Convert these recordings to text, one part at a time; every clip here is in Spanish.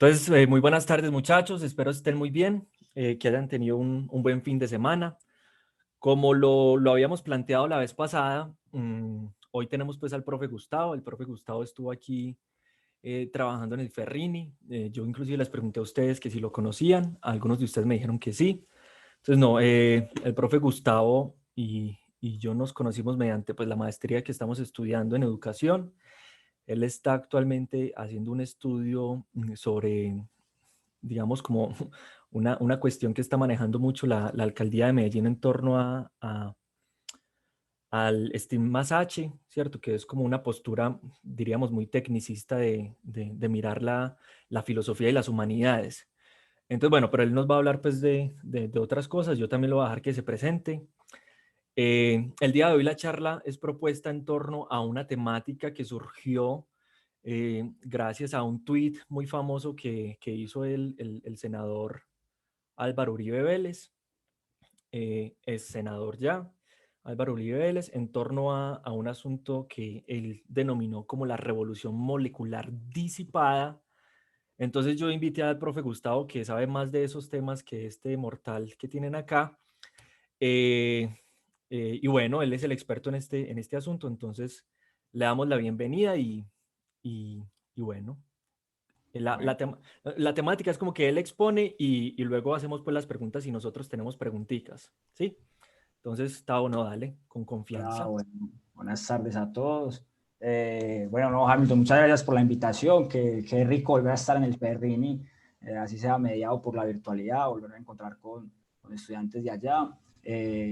Entonces, muy buenas tardes muchachos, espero estén muy bien, que hayan tenido un buen fin de semana. Como lo habíamos planteado la vez pasada, hoy tenemos pues al profe Gustavo. El profe Gustavo estuvo aquí trabajando en el Ferrini. Yo inclusive les pregunté a ustedes que si lo conocían, algunos de ustedes me dijeron que sí. Entonces, no, el profe Gustavo y yo nos conocimos mediante pues la maestría que estamos estudiando en educación. Él está actualmente haciendo un estudio sobre, digamos, como una cuestión que está manejando mucho la alcaldía de Medellín en torno al Stigma H, ¿cierto? Que es como una postura, diríamos, muy tecnicista de mirar la filosofía y las humanidades. Entonces, bueno, pero él nos va a hablar pues de otras cosas. Yo también lo voy a dejar que se presente. El día de hoy la charla es propuesta en torno a una temática que surgió gracias a un tuit muy famoso que hizo el senador Álvaro Uribe Vélez, es senador ya, Álvaro Uribe Vélez, en torno a un asunto que él denominó como la revolución molecular disipada. Entonces yo invité al profe Gustavo, que sabe más de esos temas que este mortal que tienen acá. Eh, y bueno, él es el experto en este asunto, entonces le damos la bienvenida y, y bueno, la, Bueno, la, tema- la temática es como que él expone y luego hacemos pues las preguntas y nosotros tenemos preguntitas, ¿sí? Entonces, está bueno, dale, con hola, confianza. bueno, buenas tardes a todos. Bueno, no, Hamilton, muchas gracias por la invitación. Qué rico volver a estar en el Ferrini, así sea mediado por la virtualidad, volver a encontrar con estudiantes de allá.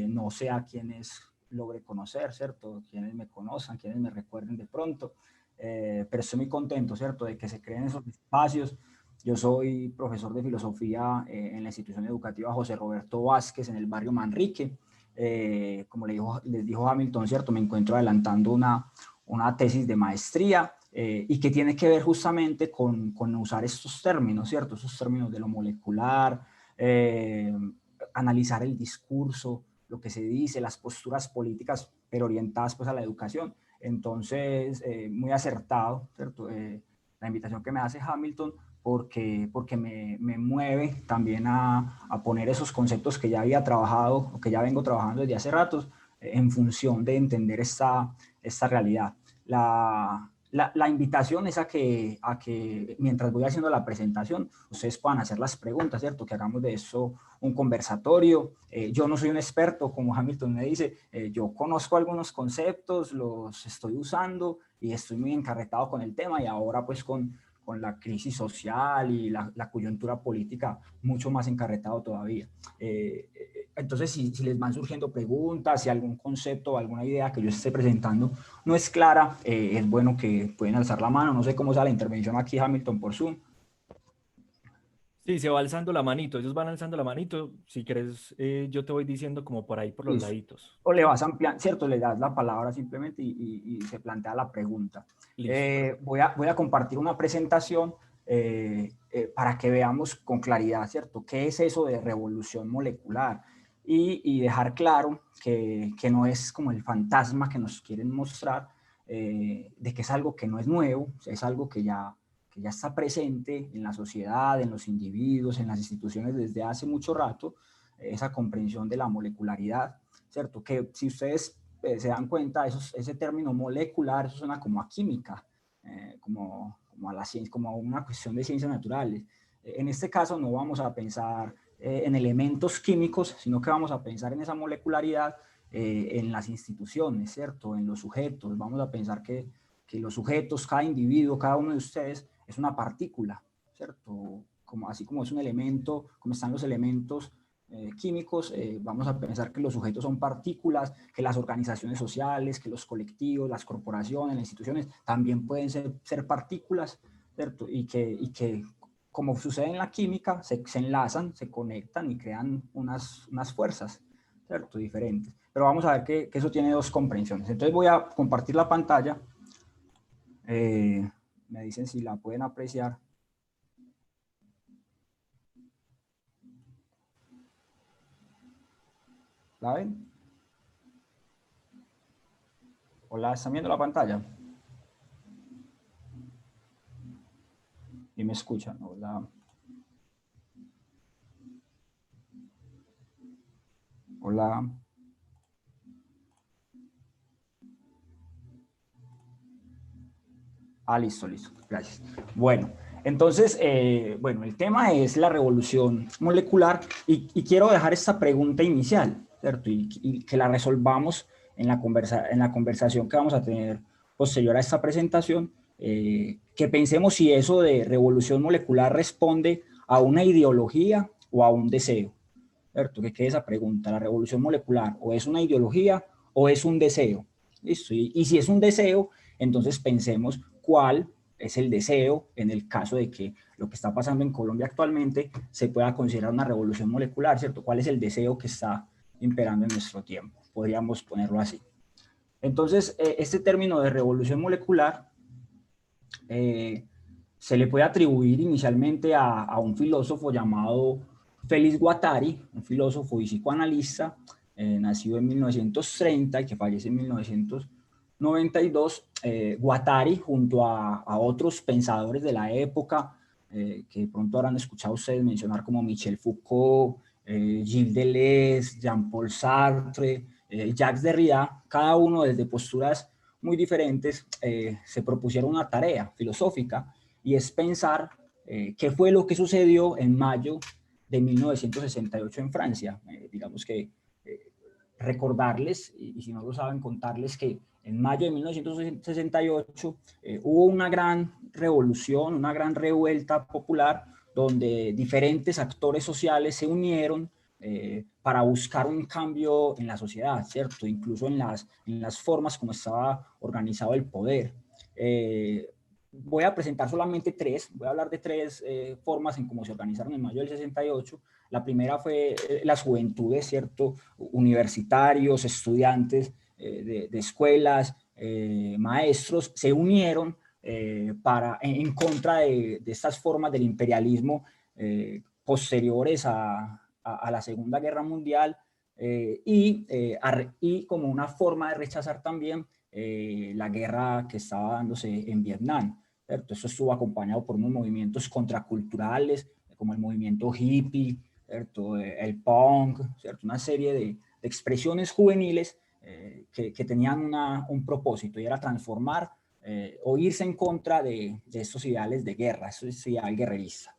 No sé a quiénes logre conocer, ¿cierto? Quienes me conozcan, quienes me recuerden de pronto, pero estoy muy contento, ¿cierto? De que se creen esos espacios. Yo soy profesor de filosofía en la institución educativa José Roberto Vázquez en el barrio Manrique. Como les dijo Hamilton, ¿cierto? Me encuentro adelantando una tesis de maestría y que tiene que ver justamente con usar estos términos, ¿cierto? Esos términos de lo molecular, analizar el discurso, lo que se dice, las posturas políticas, pero orientadas pues a la educación. Entonces, muy acertado, ¿cierto? La invitación que me hace Hamilton porque me mueve también a poner esos conceptos que ya había trabajado o que ya vengo trabajando desde hace ratos en función de entender esta realidad. La invitación es a que mientras voy haciendo la presentación, ustedes puedan hacer las preguntas, ¿cierto? Que hagamos de eso un conversatorio. Yo no soy un experto, como Hamilton me dice, yo conozco algunos conceptos, los estoy usando y estoy muy encarretado con el tema y ahora pues con la crisis social y la coyuntura política mucho más encarretado todavía. Entonces, si les van surgiendo preguntas, si algún concepto o alguna idea que yo esté presentando no es clara, es bueno que pueden alzar la mano. No sé cómo sea la intervención aquí, Hamilton, por Zoom. Sí, se va alzando la manito, ellos van alzando la manito. Si quieres, yo te voy diciendo como por ahí, por los Listo. laditos. O le vas ampliando, ¿cierto? Le das la palabra simplemente y se plantea la pregunta. Listo, perfecto. Voy a compartir una presentación para que veamos con claridad, ¿cierto? ¿Qué es eso de revolución molecular? Y dejar claro que no es como el fantasma que nos quieren mostrar, de que es algo que no es nuevo, es algo que ya está presente en la sociedad, en los individuos, en las instituciones desde hace mucho rato, esa comprensión de la molecularidad, ¿cierto? Que si ustedes se dan cuenta, ese término molecular, eso suena como a química, como a la ciencia, como a una cuestión de ciencias naturales. En este caso no vamos a pensar en elementos químicos, sino que vamos a pensar en esa molecularidad en las instituciones, ¿cierto? En los sujetos. Vamos a pensar que los sujetos, cada individuo, cada uno de ustedes es una partícula, ¿cierto? Como, así como es un elemento, como están los elementos químicos, vamos a pensar que los sujetos son partículas, que las organizaciones sociales, que los colectivos, las corporaciones, las instituciones también pueden ser partículas, ¿cierto? Y que como sucede en la química, se enlazan, se conectan y crean unas fuerzas, ¿cierto? Diferentes. Pero vamos a ver que eso tiene dos comprensiones. Entonces voy a compartir la pantalla. Me dicen si la pueden apreciar. ¿La ven? Hola, ¿están viendo la pantalla? ¿Sí me escuchan? Hola. Hola. Listo, listo. Gracias. Bueno, entonces, bueno, el tema es la revolución molecular y quiero dejar esta pregunta inicial, ¿cierto? Y que la resolvamos en en la conversación que vamos a tener posterior a esta presentación, que pensemos si eso de revolución molecular responde a una ideología o a un deseo, ¿cierto? Que quede esa pregunta, ¿la revolución molecular o es una ideología o es un deseo? ¿Listo? Y si es un deseo, entonces pensemos cuál es el deseo en el caso de que lo que está pasando en Colombia actualmente se pueda considerar una revolución molecular, ¿cierto? ¿Cuál es el deseo que está imperando en nuestro tiempo? Podríamos ponerlo así. Entonces, este término de revolución molecular se le puede atribuir inicialmente a un filósofo llamado Félix Guattari, un filósofo y psicoanalista, nacido en 1930 y que fallece en 1992. Guattari, junto a otros pensadores de la época, que pronto habrán escuchado ustedes mencionar, como Michel Foucault, Gilles Deleuze, Jean-Paul Sartre, Jacques Derrida, cada uno desde posturas muy diferentes, se propusieron una tarea filosófica, y es pensar qué fue lo que sucedió en mayo de 1968 en Francia. Digamos que recordarles, y si no lo saben, contarles que en mayo de 1968 hubo una gran revolución, una gran revuelta popular, donde diferentes actores sociales se unieron para buscar un cambio en la sociedad, ¿cierto? Incluso en las formas como estaba organizado el poder. Voy a presentar solamente tres, voy a hablar de tres formas en cómo se organizaron en mayo del 68. La primera fue las juventudes, ¿cierto? Universitarios, estudiantes de escuelas, maestros, se unieron en contra de estas formas del imperialismo posteriores a la Segunda Guerra Mundial, y como una forma de rechazar también la guerra que estaba dándose en Vietnam, ¿cierto? Eso estuvo acompañado por unos movimientos contraculturales, como el movimiento hippie, ¿cierto? El punk, ¿cierto? Una serie de expresiones juveniles que tenían un propósito, y era transformar o irse en contra de estos ideales de guerra, estos ideales guerreristas.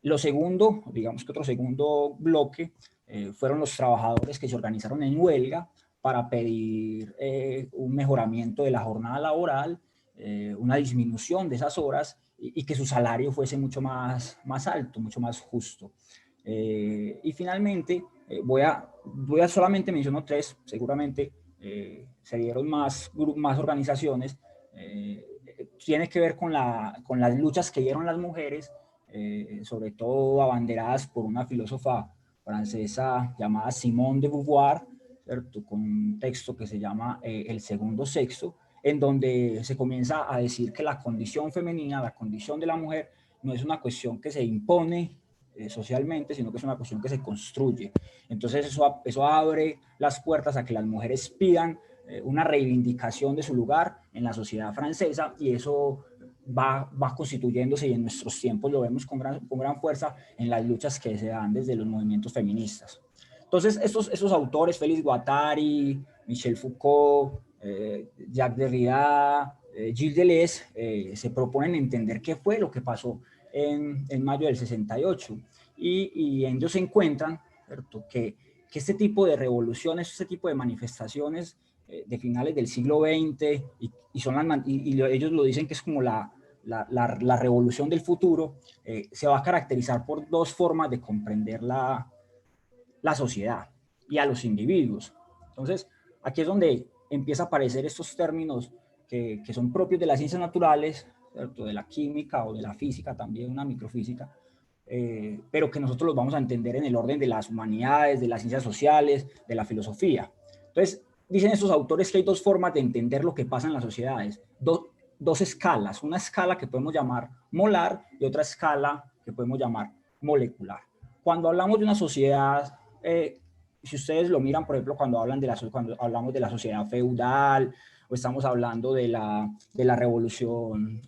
Lo segundo, digamos que otro segundo bloque, fueron los trabajadores que se organizaron en huelga para pedir un mejoramiento de la jornada laboral, una disminución de esas horas, y que su salario fuese mucho más alto, mucho más justo. Y finalmente, voy a solamente menciono tres, seguramente se dieron más organizaciones. Tiene que ver con las luchas que dieron las mujeres, sobre todo abanderadas por una filósofa francesa llamada Simone de Beauvoir, ¿cierto? Con un texto que se llama El segundo sexo, en donde se comienza a decir que la condición femenina, la condición de la mujer, no es una cuestión que se impone socialmente, sino que es una cuestión que se construye. Entonces eso abre las puertas a que las mujeres pidan una reivindicación de su lugar en la sociedad francesa, y eso va constituyéndose, y en nuestros tiempos lo vemos con gran fuerza en las luchas que se dan desde los movimientos feministas. Entonces, estos autores, Félix Guattari, Michel Foucault, Jacques Derrida, Gilles Deleuze, se proponen entender qué fue lo que pasó en mayo del 68, y en ellos se encuentran, ¿cierto? Que este tipo de revoluciones, este tipo de manifestaciones de finales del siglo XX, y ellos lo dicen que es como la revolución del futuro, se va a caracterizar por dos formas de comprender la sociedad y a los individuos. Entonces, aquí es donde empieza a aparecer estos términos que son propios de las ciencias naturales, ¿cierto? De la química o de la física, también una microfísica, pero que nosotros los vamos a entender en el orden de las humanidades, de las ciencias sociales, de la filosofía. Entonces, dicen estos autores que hay dos formas de entender lo que pasa en las sociedades, dos escalas, una escala que podemos llamar molar y otra escala que podemos llamar molecular. Cuando hablamos de una sociedad, si ustedes lo miran, por ejemplo, cuando hablamos de la sociedad feudal, o estamos hablando de la revolución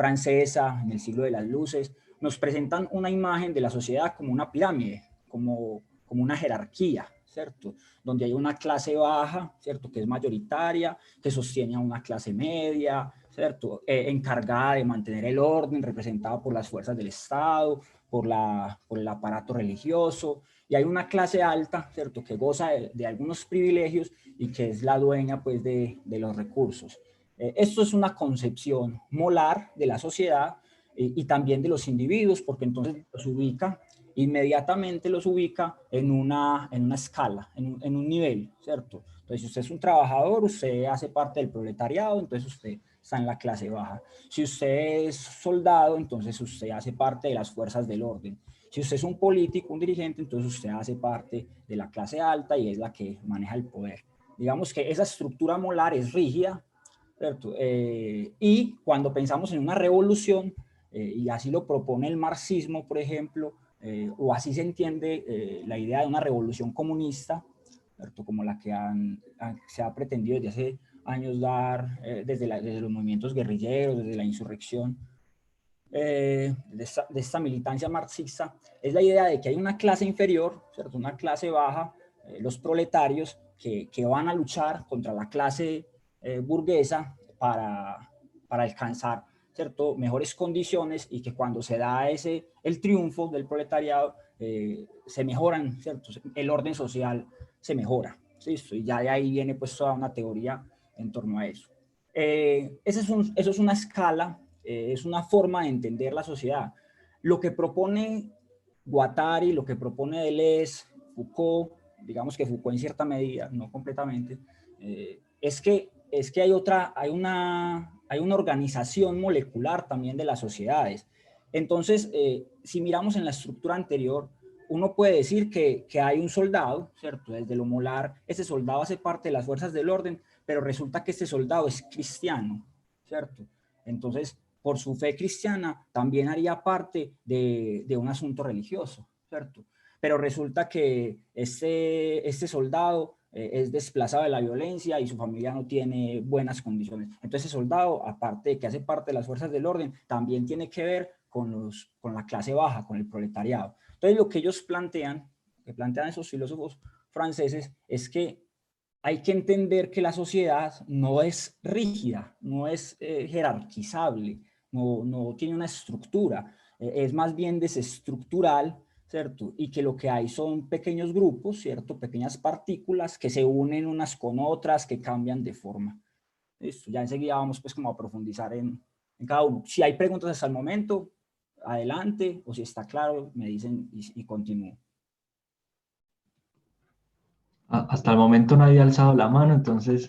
francesa, en el siglo de las luces, nos presentan una imagen de la sociedad como una pirámide, como una jerarquía, ¿cierto? Donde hay una clase baja, ¿cierto? Que es mayoritaria, que sostiene a una clase media, ¿cierto? Encargada de mantener el orden, representada por las fuerzas del Estado, por el aparato religioso, y hay una clase alta, ¿cierto? Que goza de algunos privilegios y que es la dueña, pues, de los recursos. Esto es una concepción molar de la sociedad y también de los individuos, porque entonces los ubica, inmediatamente los ubica en una escala, en un nivel, ¿cierto? Entonces, si usted es un trabajador, usted hace parte del proletariado, entonces usted está en la clase baja. Si usted es soldado, entonces usted hace parte de las fuerzas del orden. Si usted es un político, un dirigente, entonces usted hace parte de la clase alta y es la que maneja el poder. Digamos que esa estructura molar es rígida, ¿cierto? Y cuando pensamos en una revolución, y así lo propone el marxismo, por ejemplo, o así se entiende la idea de una revolución comunista, ¿cierto? Como la que se ha pretendido desde hace años dar, desde los movimientos guerrilleros, desde la insurrección, de esta militancia marxista, es la idea de que hay una clase inferior, ¿cierto? Una clase baja, los proletarios, que van a luchar contra la clase burguesa para alcanzar, ¿cierto? Mejores condiciones, y que cuando se da el triunfo del proletariado, se mejoran, ¿cierto? El orden social se mejora, ¿listo? Y ya de ahí viene pues toda una teoría en torno a eso. Eso es una escala, es una forma de entender la sociedad. Lo que propone Guattari, lo que propone Deleuze, Foucault, digamos que Foucault en cierta medida, no completamente, es que hay una organización molecular también de las sociedades. Entonces, si miramos en la estructura anterior, uno puede decir que hay un soldado, ¿cierto? Desde lo molar, ese soldado hace parte de las fuerzas del orden, pero resulta que este soldado es cristiano, ¿cierto? Entonces, por su fe cristiana, también haría parte de un asunto religioso, ¿cierto? Pero resulta que este soldado es desplazado de la violencia y su familia no tiene buenas condiciones. Entonces, ese soldado, aparte de que hace parte de las fuerzas del orden, también tiene que ver con la clase baja, con el proletariado. Entonces, lo que ellos plantean, que plantean esos filósofos franceses, es que hay que entender que la sociedad no es rígida, no es jerarquizable, no tiene una estructura, es más bien desestructural, ¿cierto? Y que lo que hay son pequeños grupos, ¿cierto? Pequeñas partículas que se unen unas con otras, que cambian de forma. Listo, ya enseguida vamos pues como a profundizar en cada uno. Si hay preguntas hasta el momento, adelante, o si está claro, me dicen y continúo. Hasta el momento nadie ha alzado la mano, entonces,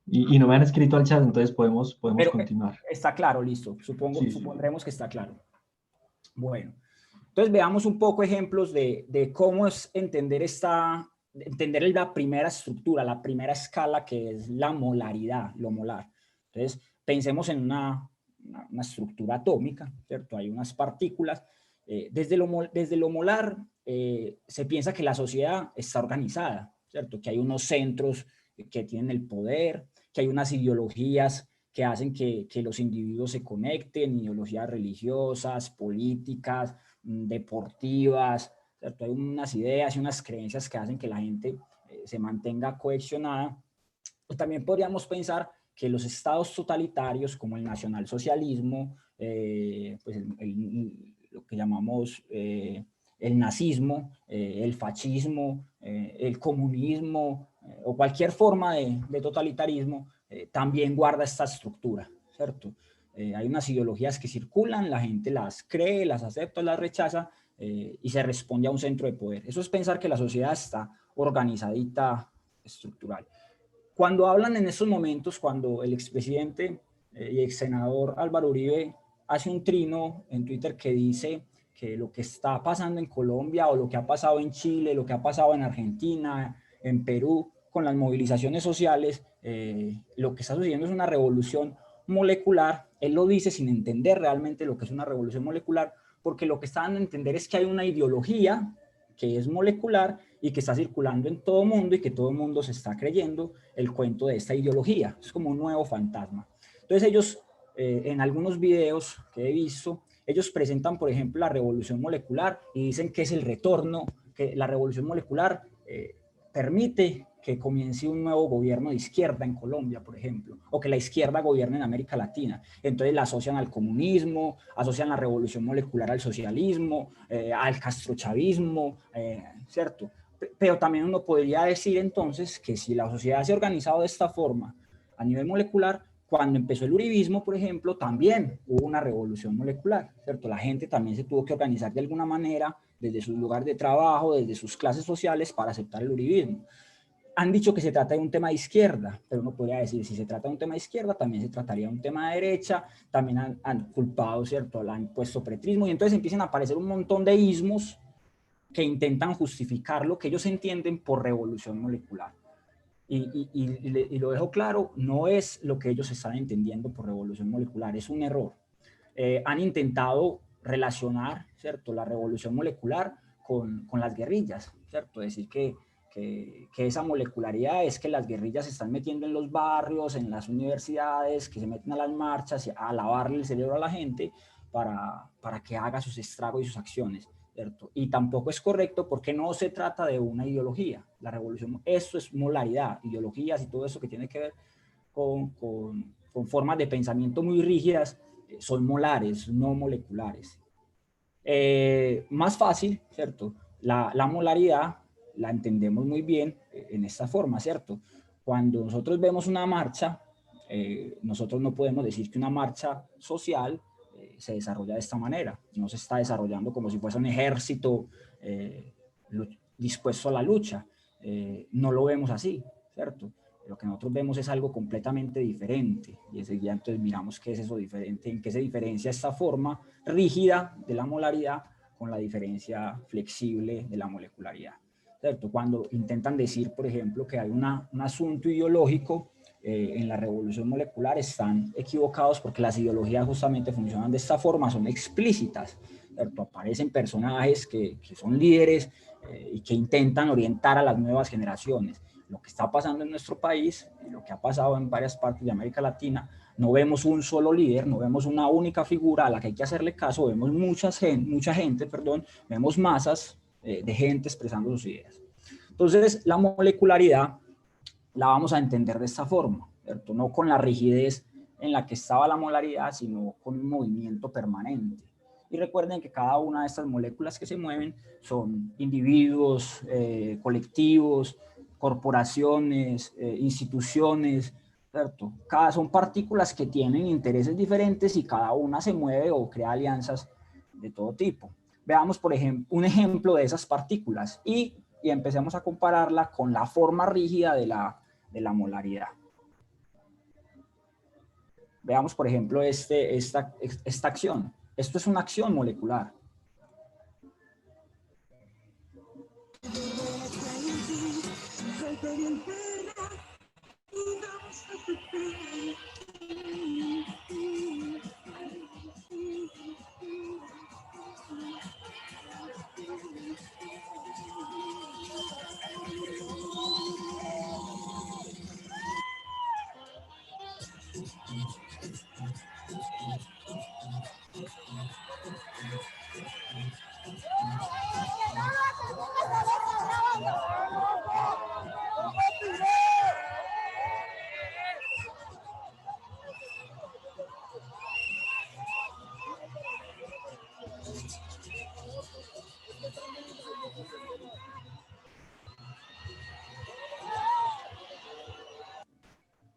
y no me han escrito al chat, entonces podemos Pero continuar. está claro, listo. Sí, sí. Supondremos que está claro. Bueno, entonces veamos un poco ejemplos de cómo es entender la primera estructura, la primera escala, que es la molaridad, lo molar. Entonces, pensemos en una estructura atómica, ¿cierto? Hay unas partículas. Desde lo molar se piensa que la sociedad está organizada, ¿cierto? Que hay unos centros que tienen el poder, que hay unas ideologías que hacen que los individuos se conecten, ideologías religiosas, políticas, deportivas, ¿cierto? Hay unas ideas y unas creencias que hacen que la gente se mantenga cohesionada. Y también podríamos pensar que los estados totalitarios, como el nacionalsocialismo, pues lo que llamamos el nazismo, el fascismo, el comunismo, o cualquier forma de totalitarismo, también guarda esta estructura, ¿cierto? Hay unas ideologías que circulan, la gente las cree, las acepta, las rechaza, y se responde a un centro de poder. Eso es pensar que la sociedad está organizadita, estructural. Cuando hablan en estos momentos, cuando el expresidente y ex senador Álvaro Uribe hace un trino en Twitter que dice que lo que está pasando en Colombia, o lo que ha pasado en Chile, lo que ha pasado en Argentina, en Perú, con las movilizaciones sociales, lo que está sucediendo es una revolución molecular. Él lo dice sin entender realmente lo que es una revolución molecular, porque lo que está dando a entender es que hay una ideología que es molecular y que está circulando en todo el mundo, y que todo el mundo se está creyendo el cuento de esta ideología. Es como un nuevo fantasma. Entonces ellos en algunos videos que he visto, ellos presentan, por ejemplo, la revolución molecular y dicen que es el retorno, que la revolución molecular permite que comience un nuevo gobierno de izquierda en Colombia, por ejemplo, o que la izquierda gobierne en América Latina. Entonces la asocian al comunismo, asocian la revolución molecular al socialismo, al castrochavismo, ¿cierto? Pero también uno podría decir entonces que si la sociedad se ha organizado de esta forma a nivel molecular, cuando empezó el uribismo, por ejemplo, también hubo una revolución molecular, ¿cierto? La gente también se tuvo que organizar de alguna manera desde su lugar de trabajo, desde sus clases sociales para aceptar el uribismo. Han dicho que se trata de un tema de izquierda, pero uno podría decir, si se trata de un tema de izquierda, también se trataría de un tema de derecha, también han culpado, ¿cierto? Han puesto pretrismo y entonces empiezan a aparecer un montón de ismos que intentan justificar lo que ellos entienden por revolución molecular. Y lo dejo claro, no es lo que ellos están entendiendo por revolución molecular, es un error. Han intentado relacionar, ¿cierto?, la revolución molecular con las guerrillas, ¿cierto? Decir que esa molecularidad es que las guerrillas se están metiendo en los barrios, en las universidades, que se meten a las marchas, a lavarle el cerebro a la gente para que haga sus estragos y sus acciones, ¿cierto? Y tampoco es correcto porque no se trata de una ideología. La revolución, esto es molaridad, ideologías y todo eso que tiene que ver con formas de pensamiento muy rígidas, son molares, no moleculares. Más fácil, ¿cierto? La molaridad la entendemos muy bien en esta forma, ¿cierto? Cuando nosotros vemos una marcha, nosotros no podemos decir que una marcha social se desarrolla de esta manera, no se está desarrollando como si fuese un ejército dispuesto a la lucha, no lo vemos así, ¿cierto? Lo que nosotros vemos es algo completamente diferente y enseguida entonces miramos qué es eso diferente, en qué se diferencia esta forma rígida de la molaridad con la diferencia flexible de la molecularidad, ¿cierto? Cuando intentan decir, por ejemplo, que hay un asunto ideológico en la revolución molecular, están equivocados porque las ideologías justamente funcionan de esta forma, son explícitas, ¿cierto? Aparecen personajes que son líderes y que intentan orientar a las nuevas generaciones. Lo que está pasando en nuestro país y lo que ha pasado en varias partes de América Latina, no vemos un solo líder, no vemos una única figura a la que hay que hacerle caso, vemos mucha gente, vemos masas de gente expresando sus ideas. Entonces, la molecularidad la vamos a entender de esta forma, ¿cierto? No con la rigidez en la que estaba la molaridad, sino con un movimiento permanente. Y recuerden que cada una de estas moléculas que se mueven son individuos, colectivos, corporaciones, instituciones, ¿cierto? Son partículas que tienen intereses diferentes y cada una se mueve o crea alianzas de todo tipo. Veamos, por ejemplo, un ejemplo de esas partículas y empecemos a compararla con la forma rígida de la molaridad. Veamos, por ejemplo, esta acción. Esto es una acción molecular.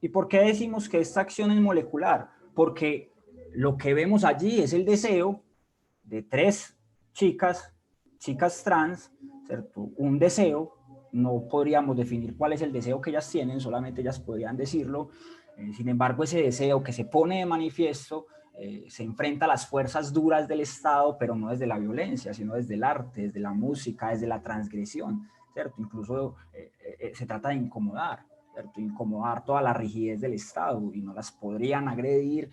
¿Y por qué decimos que esta acción es molecular? Porque lo que vemos allí es el deseo de tres chicas trans, ¿cierto? Un deseo, no podríamos definir cuál es el deseo que ellas tienen, solamente ellas podrían decirlo. Sin embargo, ese deseo que se pone de manifiesto se enfrenta a las fuerzas duras del Estado, pero no desde la violencia, sino desde el arte, desde la música, desde la transgresión, ¿cierto? Incluso se trata de incomodar, ¿cierto? Incomodar toda la rigidez del Estado y no las podrían agredir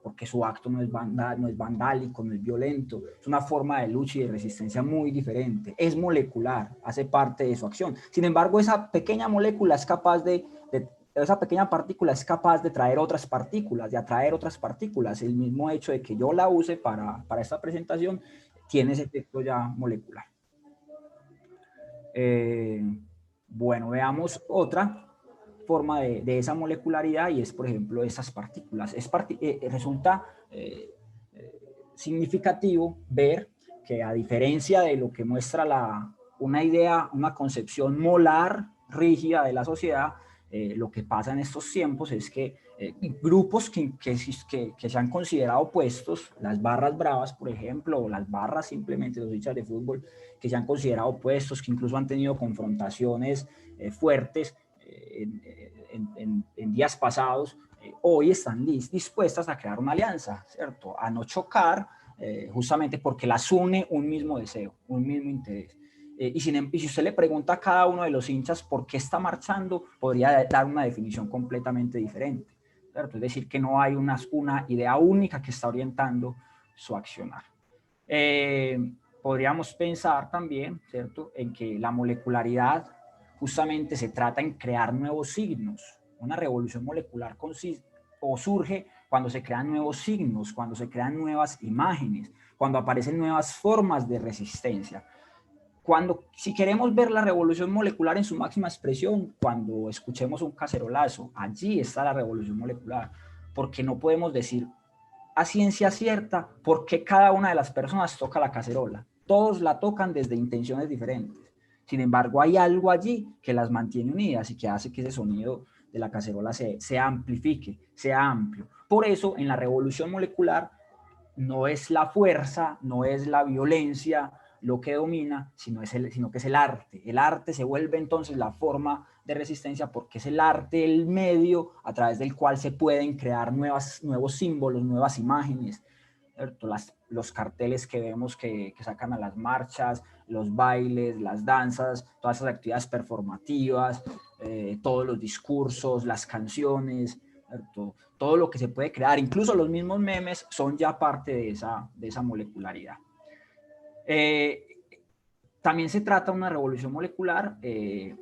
porque su acto no es vandálico, no es violento, es una forma de lucha y de resistencia muy diferente, es molecular, hace parte de su acción. Sin embargo, esa pequeña molécula es capaz de esa pequeña partícula es capaz de traer otras partículas, de atraer otras partículas. El mismo hecho de que yo la use para esta presentación tiene ese efecto ya molecular. Bueno, veamos otra forma de esa molecularidad y es, por ejemplo, esas partículas. Resulta significativo ver que, a diferencia de lo que muestra una idea, una concepción molar rígida de la sociedad, lo que pasa en estos tiempos es que grupos que se han considerado opuestos, las barras bravas, por ejemplo, o las barras simplemente, los hinchas de fútbol, que se han considerado opuestos, que incluso han tenido confrontaciones fuertes en días pasados, hoy están dispuestas a crear una alianza, ¿cierto? A no chocar, justamente porque las une un mismo deseo, un mismo interés. Y si usted le pregunta a cada uno de los hinchas por qué está marchando, podría dar una definición completamente diferente, ¿cierto? Es decir, que no hay una idea única que está orientando su accionar. Podríamos pensar también, ¿cierto?, en que la molecularidad justamente se trata en crear nuevos signos. Una revolución molecular surge cuando se crean nuevos signos, cuando se crean nuevas imágenes, cuando aparecen nuevas formas de resistencia. Si queremos ver la revolución molecular en su máxima expresión, cuando escuchemos un cacerolazo, allí está la revolución molecular, porque no podemos decir a ciencia cierta por qué cada una de las personas toca la cacerola. Todos la tocan desde intenciones diferentes. Sin embargo, hay algo allí que las mantiene unidas y que hace que ese sonido de la cacerola se amplifique, sea amplio. Por eso, en la revolución molecular, no es la fuerza, no es la violencia lo que domina, sino que es el arte. El arte se vuelve entonces la forma de resistencia, porque es el arte el medio a través del cual se pueden crear nuevos símbolos, nuevas imágenes. Los carteles que vemos que sacan a las marchas, los bailes, las danzas, todas esas actividades performativas, todos los discursos, las canciones, ¿cierto? Todo lo que se puede crear, incluso los mismos memes, son ya parte de esa molecularidad. También se trata de una revolución molecular. En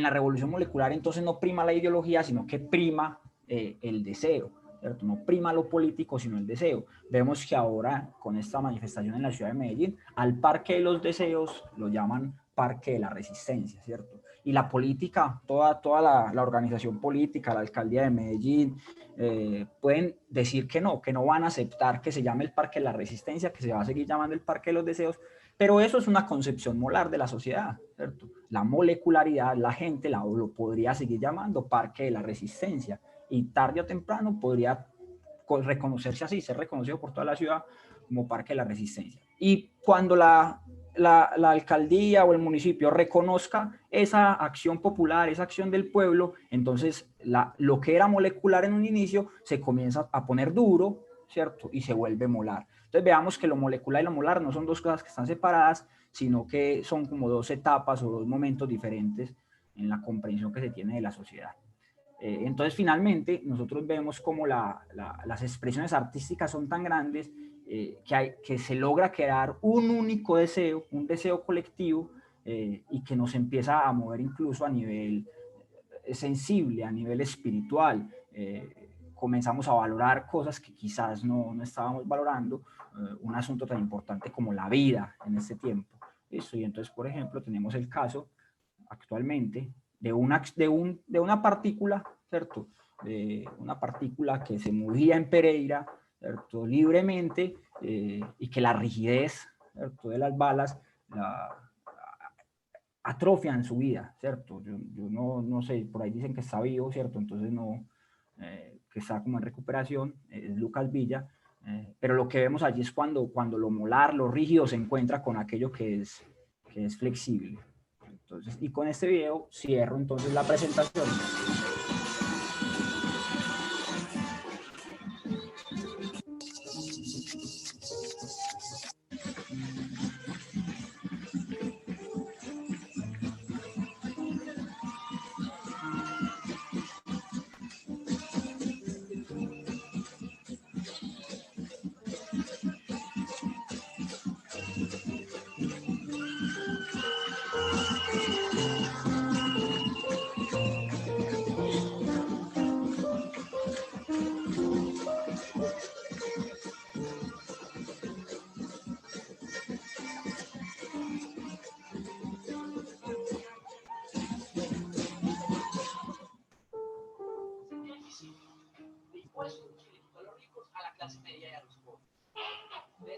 la revolución molecular entonces no prima la ideología, sino que prima el deseo, ¿cierto? No prima lo político, sino el deseo. Vemos que ahora, con esta manifestación en la ciudad de Medellín, al Parque de los Deseos lo llaman Parque de la Resistencia, ¿cierto? Y la política, toda la organización política, la alcaldía de Medellín, pueden decir que no van a aceptar que se llame el Parque de la Resistencia, que se va a seguir llamando el Parque de los Deseos, pero eso es una concepción molar de la sociedad, ¿cierto? La molecularidad, la gente lo podría seguir llamando Parque de la Resistencia, y tarde o temprano podría reconocerse así, ser reconocido por toda la ciudad como Parque de la Resistencia. Y cuando la alcaldía o el municipio reconozca esa acción popular, esa acción del pueblo, entonces lo que era molecular en un inicio se comienza a poner duro, ¿cierto? Y se vuelve molar. Entonces veamos que lo molecular y lo molar no son dos cosas que están separadas, sino que son como dos etapas o dos momentos diferentes en la comprensión que se tiene de la sociedad. Entonces finalmente nosotros vemos como las expresiones artísticas son tan grandes que se logra crear un único deseo, un deseo colectivo, y que nos empieza a mover incluso a nivel sensible, a nivel espiritual. Comenzamos a valorar cosas que quizás no estábamos valorando, un asunto tan importante como la vida en este tiempo. ¿Listo? Y entonces, por ejemplo, tenemos el caso actualmente de una partícula, ¿cierto? De una partícula que se movía en Pereira, ¿cierto?, libremente, y que la rigidez, ¿cierto?, de las balas atrofian su vida, ¿cierto? Yo no sé, por ahí dicen que está vivo, ¿cierto? Entonces no, que está como en recuperación, es Lucas Villa, pero lo que vemos allí es cuando lo molar, lo rígido se encuentra con aquello que es flexible. Entonces, y con este video cierro entonces la presentación.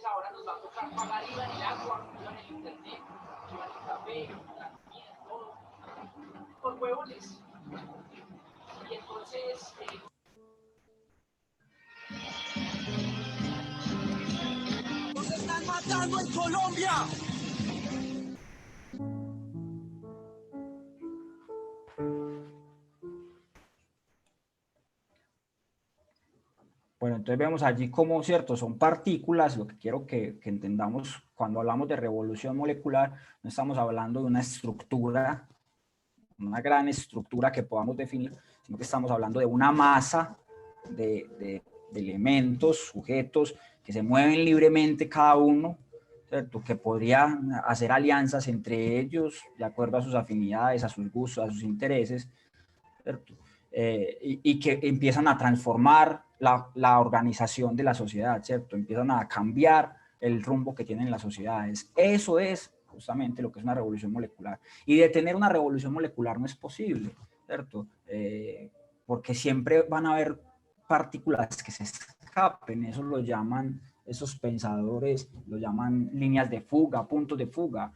entonces ahora nos va a tocar pagar IVA en el agua, IVA en el internet, IVA en el café, en la comida, todo, por huevones. Y entonces... ¡Nos están matando en Colombia! Bueno, entonces vemos allí cómo, cierto, son partículas. Lo que quiero que entendamos cuando hablamos de revolución molecular, no estamos hablando de una estructura, una gran estructura que podamos definir, sino que estamos hablando de una masa de elementos, sujetos, que se mueven libremente cada uno, ¿cierto? Que podrían hacer alianzas entre ellos de acuerdo a sus afinidades, a sus gustos, a sus intereses, ¿cierto? Y que empiezan a transformar la organización de la sociedad, ¿cierto? Empiezan a cambiar el rumbo que tienen las sociedades. Eso es justamente lo que es una revolución molecular. Y detener una revolución molecular no es posible, ¿cierto? Porque siempre van a haber partículas que se escapen, eso lo llaman, esos pensadores lo llaman líneas de fuga, puntos de fuga.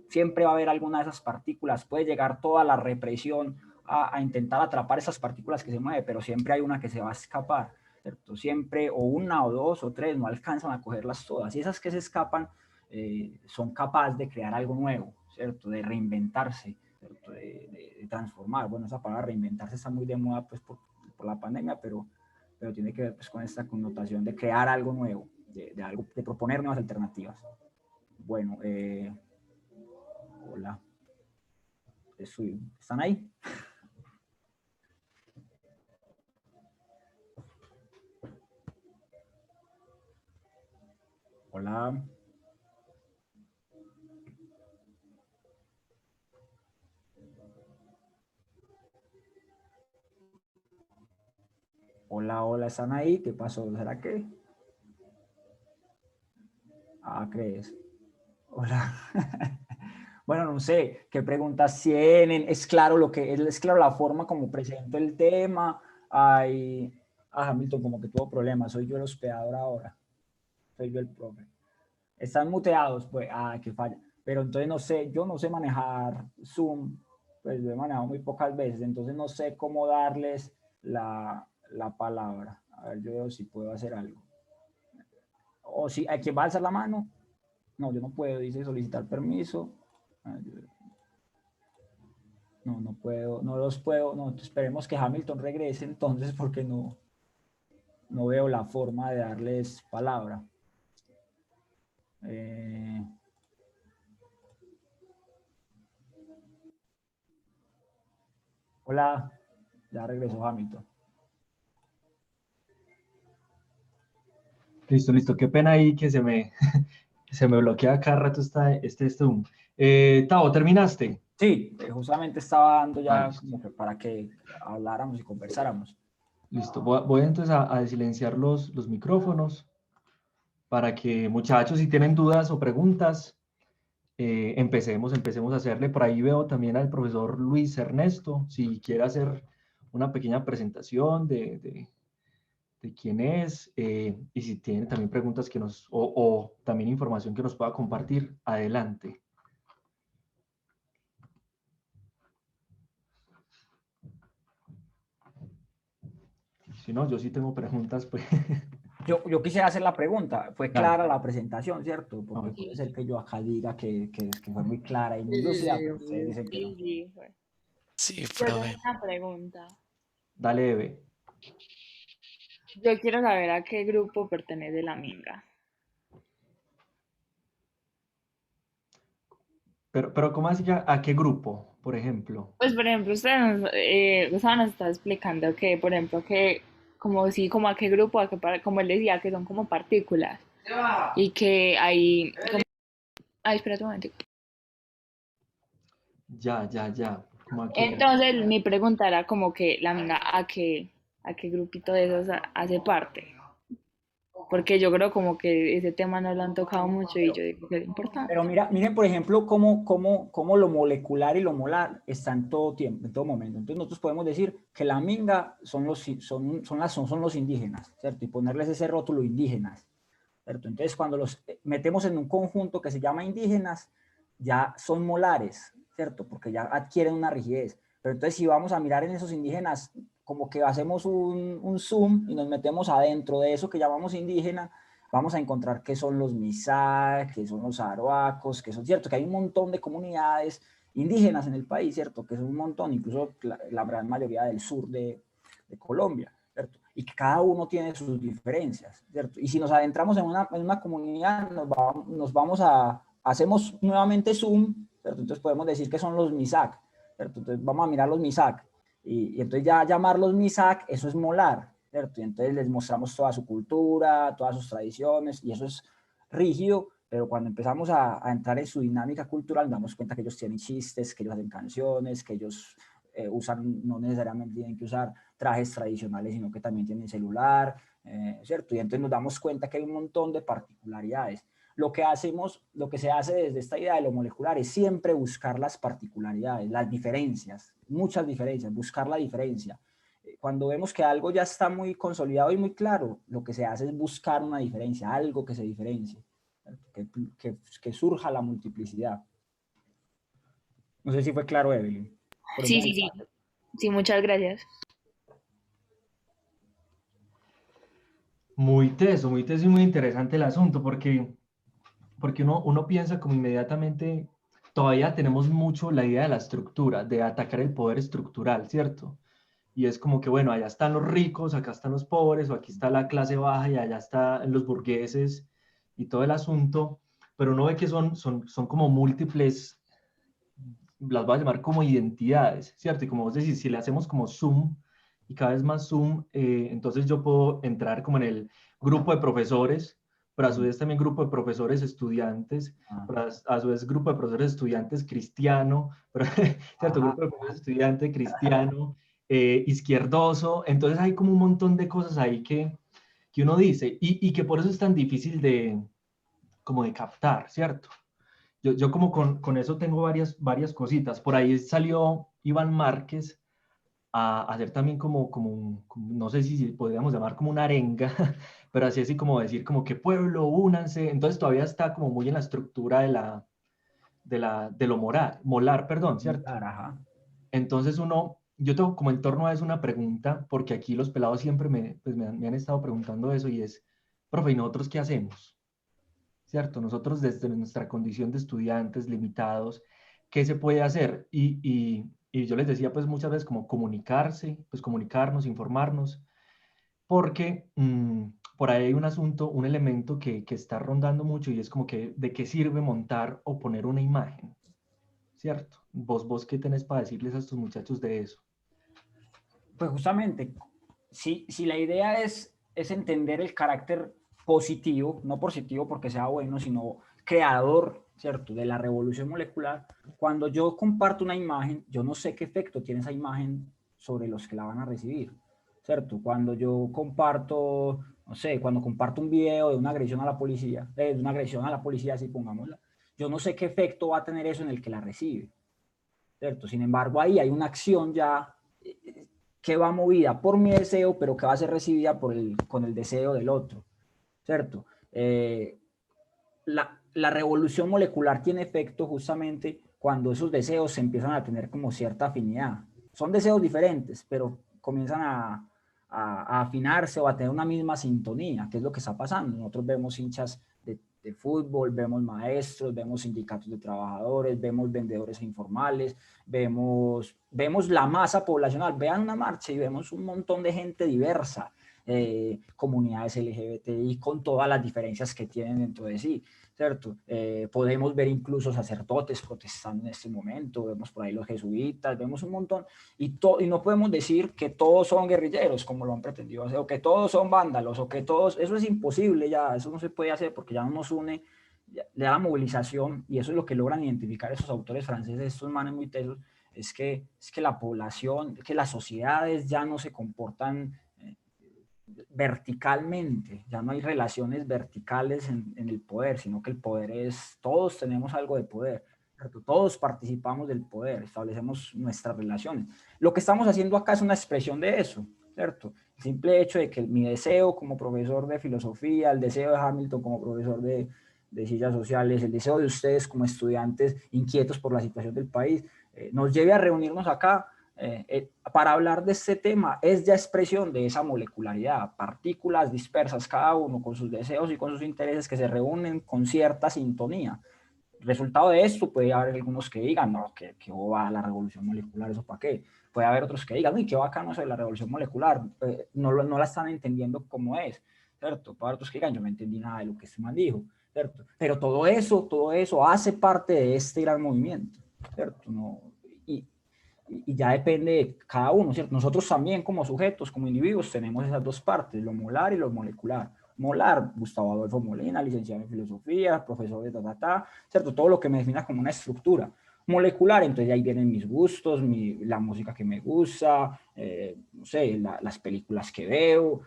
Siempre va a haber alguna de esas partículas, puede llegar toda la represión a intentar atrapar esas partículas que se mueven, pero siempre hay una que se va a escapar, ¿cierto? Siempre, o una, o dos, o tres, no alcanzan a cogerlas todas. Y esas que se escapan son capaces de crear algo nuevo, ¿cierto? De reinventarse, ¿cierto? De transformar. Bueno, esa palabra reinventarse está muy de moda pues, por la pandemia, pero tiene que ver pues, con esta connotación de crear algo nuevo, algo, de proponer nuevas alternativas. Bueno, hola. ¿Están ahí? Hola. Hola, hola, ¿están ahí? ¿Qué pasó? ¿Será que? Ah, ¿crees? Hola. Bueno, no sé, ¿qué preguntas tienen? Es claro es claro la forma como presento el tema. Hay, Hamilton como que tuvo problemas, soy yo el hospedador ahora, soy yo el profe. Están muteados, pues, qué falla. Pero entonces no sé, yo no sé manejar Zoom, pues lo he manejado muy pocas veces, entonces no sé cómo darles la palabra. A ver, yo veo si puedo hacer algo. O si, ¿a quién va a alzar la mano? No, yo no puedo, dice solicitar permiso. No, no puedo, no los puedo, no, esperemos que Hamilton regrese entonces porque no veo la forma de darles palabra. Hola, ya regresó Hamilton. Listo, listo. Qué pena ahí que se me bloquea cada rato este Zoom. Tavo, ¿terminaste? Sí, justamente estaba dando ya Listo. como que para que habláramos y conversáramos. Listo. Voy entonces a silenciar los micrófonos para que, muchachos, si tienen dudas o preguntas, empecemos a hacerle. Por ahí veo también al profesor Luis Ernesto, si quiere hacer una pequeña presentación de quién es, y si tiene también preguntas o también información que nos pueda compartir, adelante. Si no, yo sí tengo preguntas, pues. Yo quisiera hacer la pregunta, fue Dale. clara la presentación, ¿cierto? Porque puede ser que yo acá diga que fue muy clara y muy lúcida, pero ustedes dicen que no. Sí, Yo tengo profe. una pregunta. Dale, Eve. Yo quiero saber a qué grupo pertenece la minga. Pero ¿cómo así? ¿A qué grupo, por ejemplo? Pues, por ejemplo, usted nos está explicando que, por ejemplo, que como si, como a qué grupo, como él decía, que son como partículas y que hay, ay, espérate un momento. Ya. ¿Cómo a qué? Entonces, mi pregunta era como que la minga, a qué grupito de esos hace parte? Porque yo creo como que ese tema no lo han tocado mucho y yo digo que es importante. Pero miren, por ejemplo, cómo lo molecular y lo molar está en todo tiempo, en todo momento. Entonces nosotros podemos decir que la minga son los indígenas, ¿cierto? Y ponerles ese rótulo indígenas. ¿cierto? Entonces, cuando los metemos en un conjunto que se llama indígenas, ya son molares, ¿cierto? Porque ya adquieren una rigidez. Pero entonces, si vamos a mirar en esos indígenas, como que hacemos un zoom y nos metemos adentro de eso que llamamos indígena, vamos a encontrar que son los Misak, que son los Aruacos, que son, ¿cierto? Que hay un montón de comunidades indígenas en el país, ¿cierto? Que es un montón, incluso la gran mayoría del sur de Colombia, ¿cierto? Y que cada uno tiene sus diferencias, ¿cierto? Y si nos adentramos en una comunidad, nos vamos a, hacemos nuevamente zoom, ¿cierto? Entonces podemos decir que son los Misak, ¿cierto? Entonces vamos a mirar los Misak, y entonces ya llamarlos Misak, eso es molar, ¿cierto? Y entonces les mostramos toda su cultura, todas sus tradiciones, y eso es rígido, pero cuando empezamos a entrar en su dinámica cultural, nos damos cuenta que ellos tienen chistes, que ellos hacen canciones, que ellos usan, no necesariamente tienen que usar trajes tradicionales, sino que también tienen celular, ¿cierto? Y entonces nos damos cuenta que hay un montón de particularidades. Lo que se hace desde esta idea de lo molecular es siempre buscar las particularidades, las diferencias, muchas diferencias, buscar la diferencia. Cuando vemos que algo ya está muy consolidado y muy claro, lo que se hace es buscar una diferencia, algo que se diferencie, que surja la multiplicidad. No sé si fue claro, Evelyn. Sí, sí, sí. Sí, muchas gracias. Muy teso y muy interesante el asunto, porque uno piensa como inmediatamente, todavía tenemos mucho la idea de la estructura, de atacar el poder estructural, ¿cierto? Y es como que, bueno, allá están los ricos, acá están los pobres, o aquí está la clase baja y allá están los burgueses y todo el asunto, pero uno ve que son como múltiples, las voy a llamar como identidades, ¿cierto? Y como vos decís, si le hacemos como zoom y cada vez más zoom, entonces yo puedo entrar como en el grupo de profesores, pero a su vez también grupo de profesores estudiantes, pero a su vez grupo de profesores estudiantes cristiano, pero, ¿cierto? Grupo de profesores estudiante cristiano, izquierdoso, entonces hay como un montón de cosas ahí que uno dice y que por eso es tan difícil como de captar, ¿cierto? Yo como con eso tengo varias cositas. Por ahí salió Iván Márquez a hacer también no sé si podríamos llamar como una arenga, pero así como decir como que pueblo, únanse. Entonces todavía está como muy en la estructura de lo molar, perdón, ¿cierto? Ajá. Entonces yo tengo como en torno a eso una pregunta, porque aquí los pelados siempre me han estado preguntando eso y es, profe, ¿y nosotros qué hacemos? ¿Cierto? Nosotros desde nuestra condición de estudiantes limitados, ¿qué se puede hacer? Y yo les decía pues muchas veces como comunicarse, pues comunicarnos, informarnos, porque por ahí hay un asunto, un elemento que está rondando mucho y es como que de qué sirve montar o poner una imagen, ¿cierto? Vos ¿qué tenés para decirles a estos muchachos de eso? Pues justamente, si la idea es entender el carácter positivo, no positivo porque sea bueno, sino creador, ¿cierto?, de la revolución molecular, cuando yo comparto una imagen, yo no sé qué efecto tiene esa imagen sobre los que la van a recibir, ¿cierto? Cuando yo comparto, no sé, cuando comparto un video de una agresión a la policía, así pongámosla, yo no sé qué efecto va a tener eso en el que la recibe, ¿cierto? Sin embargo, ahí hay una acción ya que va movida por mi deseo, pero que va a ser recibida con el deseo del otro, ¿cierto? La revolución molecular tiene efecto justamente cuando esos deseos se empiezan a tener como cierta afinidad. Son deseos diferentes, pero comienzan a afinarse o a tener una misma sintonía, que es lo que está pasando. Nosotros vemos hinchas de fútbol, vemos maestros, vemos sindicatos de trabajadores, vemos vendedores informales, vemos la masa poblacional. Vean una marcha y vemos un montón de gente diversa, comunidades LGBTI con todas las diferencias que tienen dentro de sí, ¿cierto? Podemos ver incluso sacerdotes protestando en este momento, vemos por ahí los jesuitas, vemos un montón, y no podemos decir que todos son guerrilleros, como lo han pretendido hacer, o que todos son vándalos, o que todos, eso es imposible ya, eso no se puede hacer porque ya no nos une, le da movilización, y eso es lo que logran identificar esos autores franceses, estos manes muy tesos, es que la población, que las sociedades ya no se comportan verticalmente, ya no hay relaciones verticales en el poder, sino que el poder es, todos tenemos algo de poder, ¿cierto? Todos participamos del poder, establecemos nuestras relaciones. Lo que estamos haciendo acá es una expresión de eso, ¿cierto? El simple hecho de que mi deseo como profesor de filosofía, el deseo de Hamilton como profesor de ciencias sociales, el deseo de ustedes como estudiantes inquietos por la situación del país, nos lleve a reunirnos acá para hablar de este tema, es ya expresión de esa molecularidad, partículas dispersas cada uno con sus deseos y con sus intereses que se reúnen con cierta sintonía. Resultado de esto puede haber algunos que digan, no, que va la revolución molecular, ¿eso para qué? Puede haber otros que digan, uy, qué bacano eso de la revolución molecular, no la están entendiendo como es, ¿cierto? Puede haber otros que digan, yo no entendí nada de lo que este man dijo, ¿cierto? Pero todo eso hace parte de este gran movimiento, ¿cierto? No, y ya depende de cada uno, ¿cierto? Nosotros también como sujetos, como individuos, tenemos esas dos partes, lo molar y lo molecular. Molar, Gustavo Adolfo Molina, licenciado en filosofía, profesor de ¿cierto? Todo lo que me defina como una estructura. Molecular, entonces ahí vienen mis gustos, la música que me gusta, no sé, las películas que veo,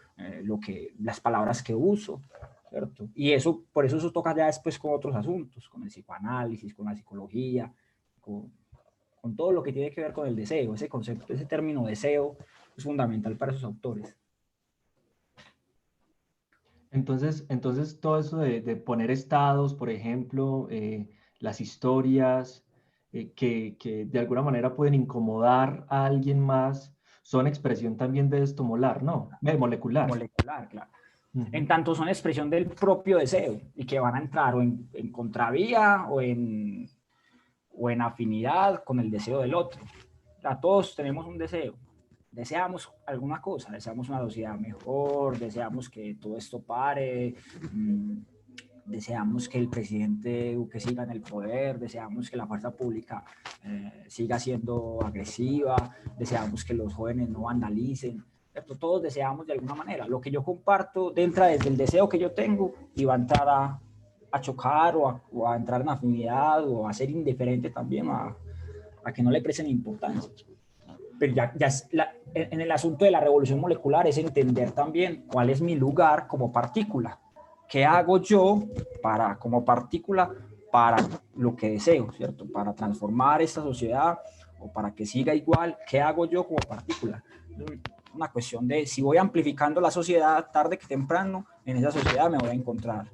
las palabras que uso, ¿cierto? Y eso, por eso toca ya después con otros asuntos, con el psicoanálisis, con la psicología, con todo lo que tiene que ver con el deseo. Ese concepto, ese término deseo es fundamental para esos autores. Entonces todo eso de poner estados, por ejemplo, las historias que de alguna manera pueden incomodar a alguien más, son expresión también de esto molar, ¿no? Molecular. Molecular, claro. En tanto son expresión del propio deseo y que van a entrar o en contravía o en afinidad con el deseo del otro. O sea, todos tenemos un deseo. Deseamos alguna cosa, deseamos una sociedad mejor, deseamos que todo esto pare, deseamos que el presidente Duque siga en el poder, deseamos que la fuerza pública siga siendo agresiva, deseamos que los jóvenes no vandalicen. ¿Cierto? Todos deseamos de alguna manera. Lo que yo comparto entra desde el deseo que yo tengo y va a entrar a chocar o a entrar en afinidad o a ser indiferente también, a que no le presten importancia. Pero ya en el asunto de la revolución molecular es entender también cuál es mi lugar como partícula. ¿Qué hago yo como partícula para lo que deseo, ¿cierto? Para transformar esta sociedad o para que siga igual. ¿Qué hago yo como partícula? Una cuestión de si voy amplificando la sociedad, tarde que temprano, en esa sociedad me voy a encontrar,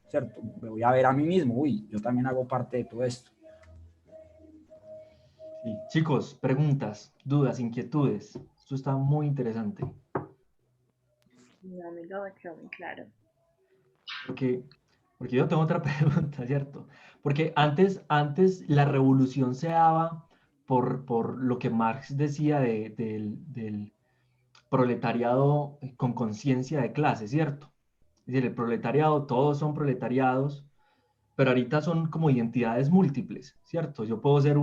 ¿cierto? Me voy a ver a mí mismo, uy, yo también hago parte de todo esto. Sí. Chicos, preguntas, dudas, inquietudes. Esto está muy interesante. No, a mí no me quedó muy claro. Porque yo tengo otra pregunta, ¿cierto? Porque antes la revolución se daba por lo que Marx decía del proletariado con conciencia de clase, ¿cierto? Es decir, el proletariado, todos son proletariados, pero ahorita son como identidades múltiples, ¿cierto? Yo puedo ser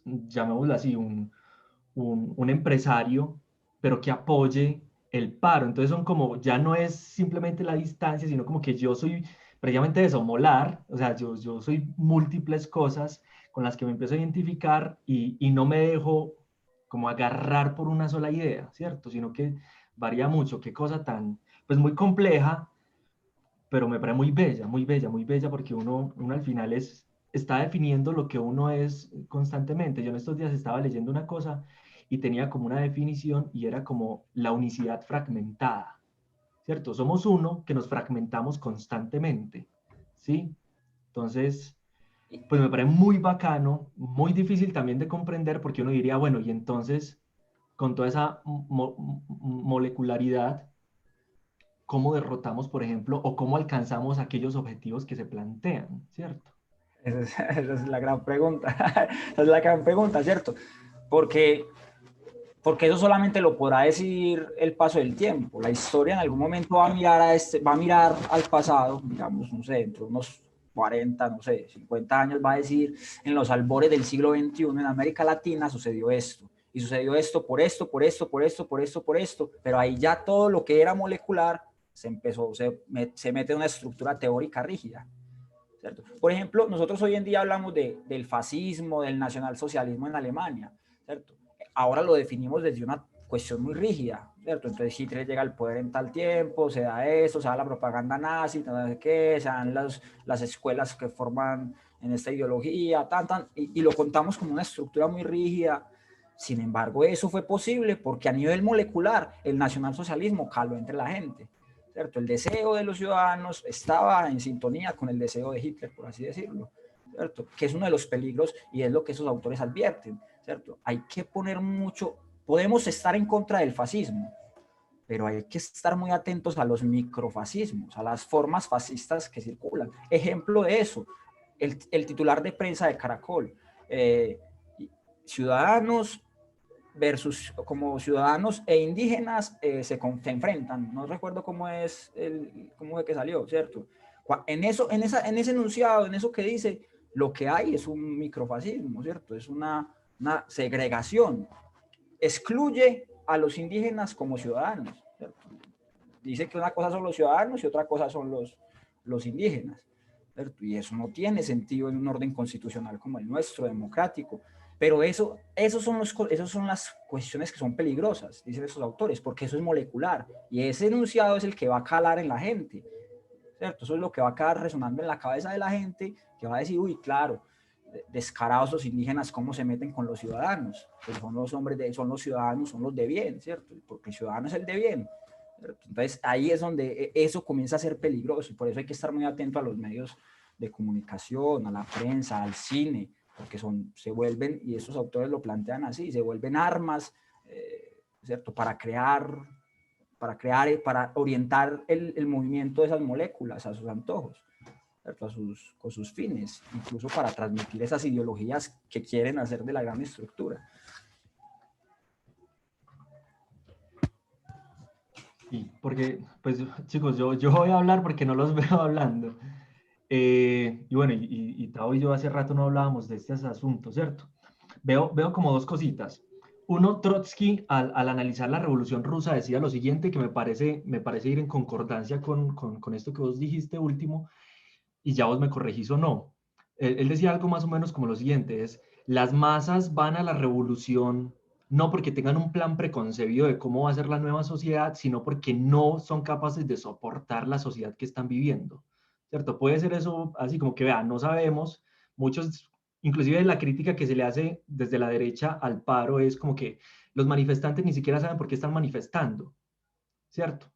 llamémoslo así, un empresario, pero que apoye el paro. Entonces son como, ya no es simplemente la distancia, sino como que yo soy precisamente eso, molar, o sea, yo soy múltiples cosas con las que me empiezo a identificar y no me dejo como agarrar por una sola idea, ¿cierto? Sino que varía mucho, qué cosa tan, pues muy compleja, pero me parece muy bella, muy bella, muy bella, porque uno al final está definiendo lo que uno es constantemente. Yo en estos días estaba leyendo una cosa y tenía como una definición y era como la unicidad fragmentada, ¿cierto? Somos uno que nos fragmentamos constantemente, ¿sí? Entonces, pues me parece muy bacano, muy difícil también de comprender porque uno diría, bueno, y entonces, con toda esa molecularidad, cómo derrotamos, por ejemplo, o cómo alcanzamos aquellos objetivos que se plantean, ¿cierto? Esa es la gran pregunta. Esa es la gran pregunta, ¿cierto? Porque eso solamente lo podrá decidir el paso del tiempo. La historia en algún momento va a mirar al pasado, digamos, no sé, dentro de unos 40, no sé, 50 años, va a decir, en los albores del siglo XXI en América Latina sucedió esto. Y sucedió esto por esto, por esto, por esto, por esto, por esto. Pero ahí ya todo lo que era molecular se mete en una estructura teórica rígida, ¿cierto? Por ejemplo, nosotros hoy en día hablamos del fascismo, del nacionalsocialismo en Alemania, ¿cierto? Ahora lo definimos desde una cuestión muy rígida, ¿cierto? Entonces Hitler llega al poder en tal tiempo, se da eso, se da la propaganda nazi, no sé qué, se dan las escuelas que forman en esta ideología, y lo contamos como una estructura muy rígida, Sin embargo, eso fue posible porque a nivel molecular el nacionalsocialismo caló entre la gente, ¿cierto? El deseo de los ciudadanos estaba en sintonía con el deseo de Hitler, por así decirlo, ¿cierto? Que es uno de los peligros y es lo que esos autores advierten, ¿cierto? Hay que poner mucho, podemos estar en contra del fascismo, pero hay que estar muy atentos a los microfascismos, a las formas fascistas que circulan. Ejemplo de eso, el titular de prensa de Caracol, ciudadanos versus como ciudadanos e indígenas se enfrentan. No recuerdo cómo es que salió, ¿cierto? En ese enunciado, en eso que dice, lo que hay es un microfascismo, ¿cierto? Es una segregación. Excluye a los indígenas como ciudadanos, ¿cierto? Dice que una cosa son los ciudadanos y otra cosa son los indígenas, ¿cierto? Y eso no tiene sentido en un orden constitucional como el nuestro, democrático. Pero esos son las cuestiones que son peligrosas, dicen esos autores, porque eso es molecular. Y ese enunciado es el que va a calar en la gente, ¿cierto? Eso es lo que va a quedar resonando en la cabeza de la gente, que va a decir, uy, claro, descarados los indígenas, cómo se meten con los ciudadanos. Pues son los hombres, son los ciudadanos, son los de bien, ¿cierto? Porque el ciudadano es el de bien. ¿Cierto? Entonces ahí es donde eso comienza a ser peligroso y por eso hay que estar muy atento a los medios de comunicación, a la prensa, al cine, porque se vuelven, y esos autores lo plantean así, se vuelven armas, ¿cierto? Para orientar el movimiento de esas moléculas a sus antojos, ¿cierto? Con sus fines, incluso para transmitir esas ideologías que quieren hacer de la gran estructura. Sí, porque, pues, chicos, yo voy a hablar porque no los veo hablando. Y bueno, y Tao y yo hace rato no hablábamos de estos asuntos, ¿cierto? Veo como dos cositas. Uno, Trotsky, al analizar la Revolución Rusa, decía lo siguiente, que me parece ir en concordancia con esto que vos dijiste último, y ya vos me corregís o no. Él decía algo más o menos como lo siguiente, es, las masas van a la revolución no porque tengan un plan preconcebido de cómo va a ser la nueva sociedad, sino porque no son capaces de soportar la sociedad que están viviendo, ¿cierto? Puede ser eso así como que, vean, no sabemos, muchos, inclusive la crítica que se le hace desde la derecha al paro es como que los manifestantes ni siquiera saben por qué están manifestando, ¿cierto?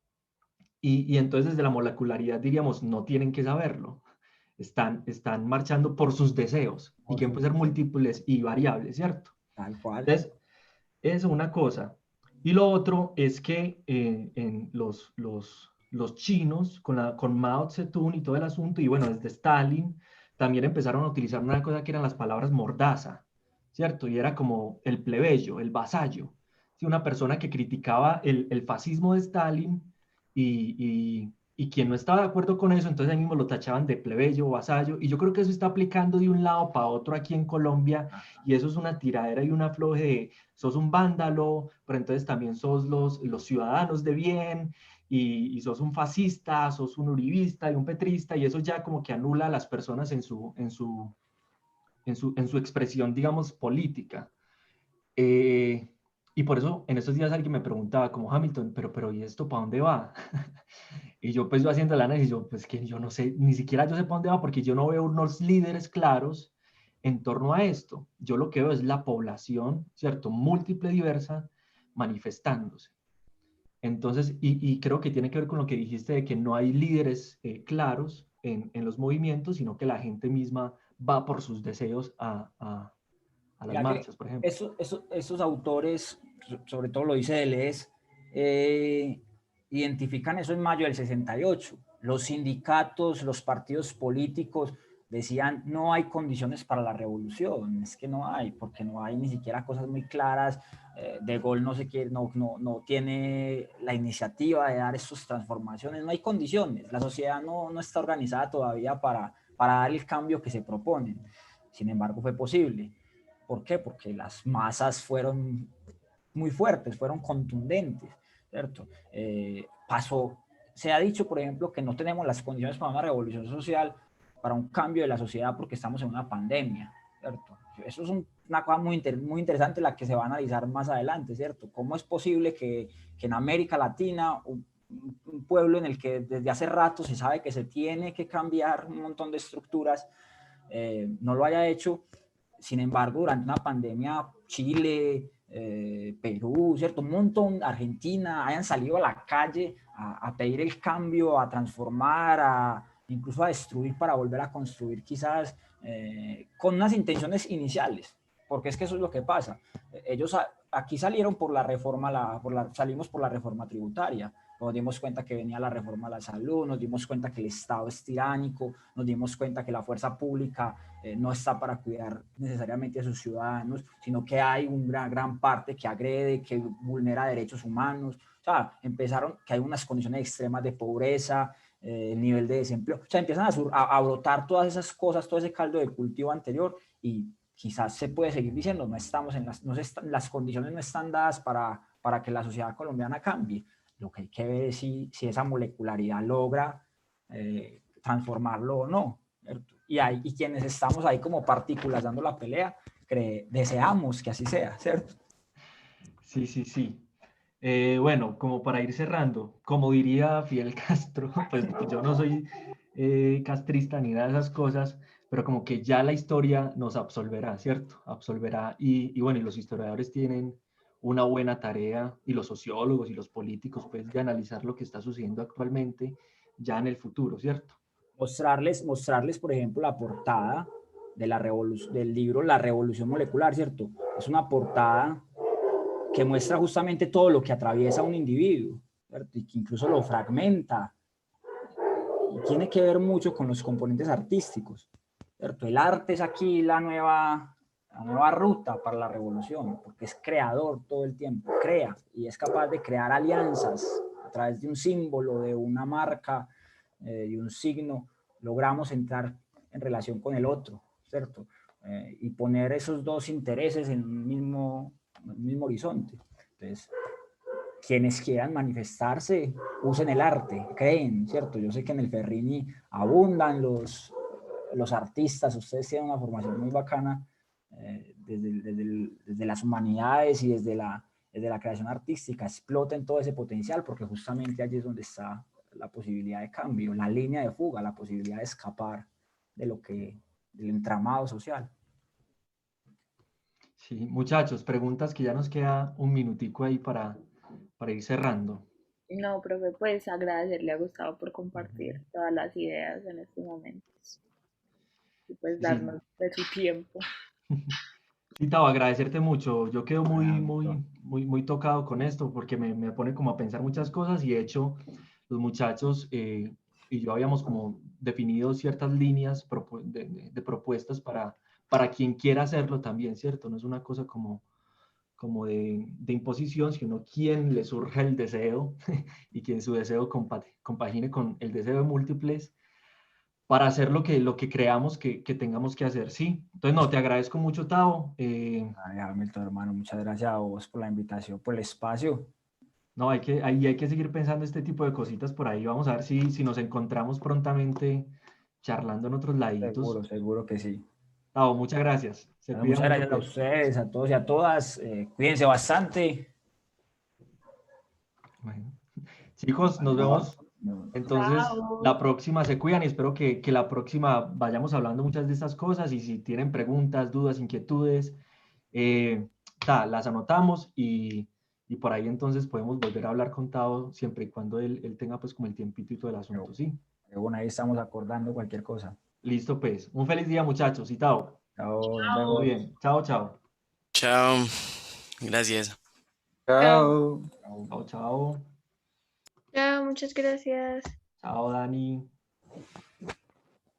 Y entonces desde la molecularidad diríamos, no tienen que saberlo. Están marchando por sus deseos y que pueden ser múltiples y variables, ¿cierto? Tal cual. Entonces, eso es una cosa. Y lo otro es que en los chinos, con Mao Zedong y todo el asunto, y bueno, desde Stalin, también empezaron a utilizar una cosa que eran las palabras mordaza, ¿cierto? Y era como el plebeyo, el vasallo. ¿Sí? Una persona que criticaba el fascismo de Stalin y quien no estaba de acuerdo con eso, entonces ahí mismo lo tachaban de plebeyo, vasallo, y yo creo que eso está aplicando de un lado para otro aquí en Colombia, y eso es una tiradera y una afloje de sos un vándalo, pero entonces también sos los ciudadanos de bien, y sos un fascista, sos un uribista y un petrista, y eso ya como que anula a las personas en su expresión, digamos, política. Y por eso en estos días alguien me preguntaba, como Hamilton, pero ¿y esto para dónde va? Y yo haciendo el análisis, yo pues que yo no sé, ni siquiera yo sé para dónde va, porque yo no veo unos líderes claros en torno a esto. Yo lo que veo es la población, ¿cierto? Múltiple, diversa, manifestándose. Entonces, y creo que tiene que ver con lo que dijiste de que no hay líderes claros en los movimientos, sino que la gente misma va por sus deseos a las marchas, por ejemplo. Esos autores, sobre todo lo dice Deleuze, identifican eso en mayo del 68. Los sindicatos, los partidos políticos decían no hay condiciones para la revolución, es que no hay, porque no hay ni siquiera cosas muy claras. De Gaulle no tiene la iniciativa de dar estas transformaciones, no hay condiciones, la sociedad no está organizada todavía para dar el cambio que se proponen. Sin embargo, fue posible. ¿Por qué? Porque las masas fueron muy fuertes, fueron contundentes, ¿cierto? Se ha dicho, por ejemplo, que no tenemos las condiciones para una revolución social, para un cambio de la sociedad, porque estamos en una pandemia, ¿cierto? Eso es una cosa muy interesante, la que se va a analizar más adelante, ¿cierto? ¿Cómo es posible que en América Latina, un pueblo en el que desde hace rato se sabe que se tiene que cambiar un montón de estructuras, no lo haya hecho? Sin embargo, durante una pandemia, Chile, Perú, ¿cierto? Un montón, Argentina, hayan salido a la calle a pedir el cambio, a transformar, incluso a destruir para volver a construir quizás con unas intenciones iniciales, porque es que eso es lo que pasa. Ellos aquí salieron por la reforma, salimos por la reforma tributaria, nos dimos cuenta que venía la reforma a la salud, nos dimos cuenta que el Estado es tiránico, nos dimos cuenta que la fuerza pública no está para cuidar necesariamente a sus ciudadanos, sino que hay una gran parte que agrede, que vulnera derechos humanos. O sea, empezaron que hay unas condiciones extremas de pobreza, el nivel de desempleo. O sea, empiezan a brotar todas esas cosas, todo ese caldo de cultivo anterior y quizás se puede seguir diciendo, no estamos en las condiciones no están dadas para que la sociedad colombiana cambie. Lo que hay que ver es si esa molecularidad logra transformarlo o no, ¿cierto? Y quienes estamos ahí como partículas dando la pelea, deseamos que así sea, ¿cierto? Sí, sí, sí. Bueno, como para ir cerrando, como diría Fidel Castro, pues yo no soy castrista ni nada de esas cosas, pero como que ya la historia nos absolverá, ¿cierto? Absolverá y bueno, y los historiadores tienen una buena tarea, y los sociólogos y los políticos, pues, de analizar lo que está sucediendo actualmente ya en el futuro, ¿cierto? Mostrarles, por ejemplo, la portada del libro La Revolución Molecular, ¿cierto? Es una portada que muestra justamente todo lo que atraviesa un individuo, ¿cierto? Y que incluso lo fragmenta. Y tiene que ver mucho con los componentes artísticos, ¿cierto? El arte es aquí la nueva ruta para la revolución, porque es creador todo el tiempo, crea y es capaz de crear alianzas a través de un símbolo, de una marca, de un signo, logramos entrar en relación con el otro, ¿cierto? Y poner esos dos intereses en un mismo horizonte. Entonces, quienes quieran manifestarse, usen el arte, creen, ¿cierto? Yo sé que en el Ferrini abundan los artistas, ustedes tienen una formación muy bacana desde las humanidades y desde la creación artística, exploten todo ese potencial porque justamente allí es donde está la posibilidad de cambio, la línea de fuga, la posibilidad de escapar del entramado social. Sí, muchachos, preguntas que ya nos queda un minutico ahí para ir cerrando. No, profe, pues agradecerle a Gustavo por compartir todas las ideas en estos momentos y pues Sí, darnos de su tiempo. sí, Tavo, agradecerte mucho. Yo quedo muy, Listo. muy, muy, muy tocado con esto porque me pone como a pensar muchas cosas y de hecho los muchachos y yo habíamos como definido ciertas líneas de propuestas para quien quiera hacerlo también, ¿cierto? No es una cosa como de imposición, sino quien le surja el deseo y quien su deseo compagine con el deseo de múltiples para hacer lo que creamos que tengamos que hacer, ¿sí? Entonces, no, te agradezco mucho, Tavo. Ay, Hamilton, hermano, muchas gracias a vos por la invitación, por el espacio. No, hay que seguir pensando este tipo de cositas por ahí. Vamos a ver si nos encontramos prontamente charlando en otros laditos. Seguro, seguro que sí. Tavo, muchas gracias. Se Bueno, cuida muchas mucho, gracias a pues. ustedes, a todos y a todas. Cuídense bastante. Bueno. Chicos, nos Bueno, vemos. Entonces, Chao. la próxima se cuidan y espero que la próxima vayamos hablando muchas de estas cosas y si tienen preguntas, dudas, inquietudes, eh, las anotamos y por ahí entonces podemos volver a hablar con Tavo siempre y cuando él tenga pues como el tiempito y todo el asunto, ¿sí? bueno, ahí estamos acordando cualquier cosa. Listo, pues. Un feliz día, muchachos. Y Tavo. Chao, nos Todo vemos. bien. Chao, chao. Chao. Gracias. Chao. Chao. Chao, chao. Chao, muchas gracias. Chao, Dani.